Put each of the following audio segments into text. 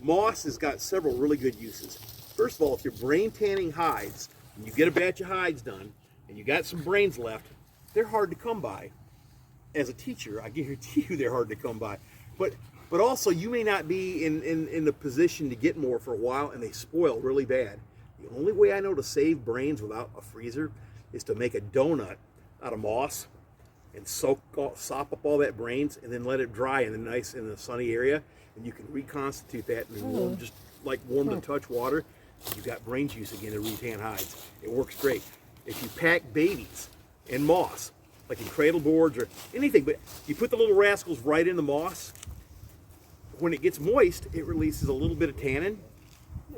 moss has got several really good uses. First of all, if you're brain tanning hides, and you get a batch of hides done, and you got some brains left, they're hard to come by. As a teacher, I guarantee you they're hard to come by. But also, you may not be in the position to get more for a while, and they spoil really bad. The only way I know to save brains without a freezer is to make a donut out of moss and sop up all that brains, and then let it dry in the sunny area, and you can reconstitute that in warm, just like warm to touch water. You've got brain juice again to re-tan hides. It works great. If you pack babies in moss, like in cradle boards or anything, but you put the little rascals right in the moss, when it gets moist, it releases a little bit of tannin,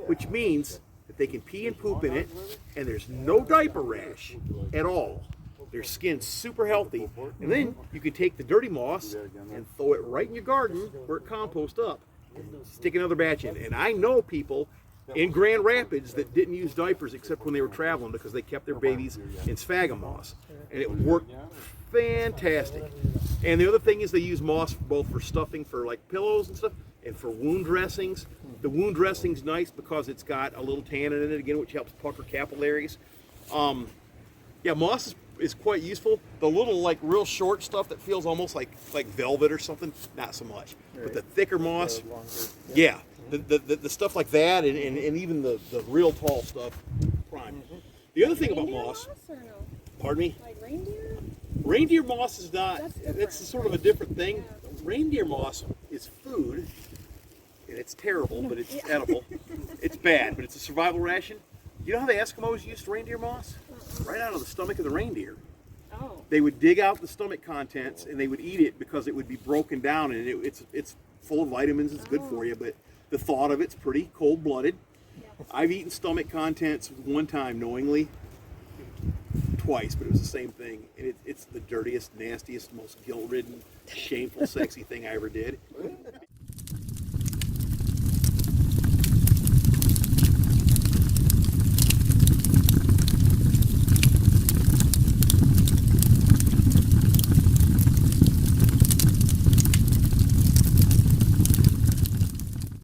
which means that they can pee and poop in it, and there's no diaper rash at all. Their skin's super healthy, and then you can take the dirty moss and throw it right in your garden where it composts up. Stick another batch in. And I know people in Grand Rapids that didn't use diapers except when they were traveling because they kept their babies in sphagnum moss, and it worked fantastic. And the other thing is they use moss both for stuffing for like pillows and stuff, and for wound dressings. The wound dressing's nice because it's got a little tannin in it again, which helps pucker capillaries. Yeah, moss is quite useful. The little like real short stuff that feels almost like velvet or something, not so much. But the thicker moss, yeah, the stuff like that, and even the real tall stuff, prime. The other thing about moss, or no? pardon me? Like reindeer? Reindeer moss is not, that's sort of a different thing. Yeah. Reindeer moss is food, and it's terrible, but it's edible. It's bad, but it's a survival ration. You know how the Eskimos used reindeer moss? Right out of the stomach of the reindeer. Oh. They would dig out the stomach contents and they would eat it because it would be broken down, and it's full of vitamins, it's good for you, but the thought of it's pretty cold-blooded. Yeah. I've eaten stomach contents one time knowingly, twice, but it was the same thing, and it's the dirtiest, nastiest, most guilt-ridden, shameful, sexy thing I ever did.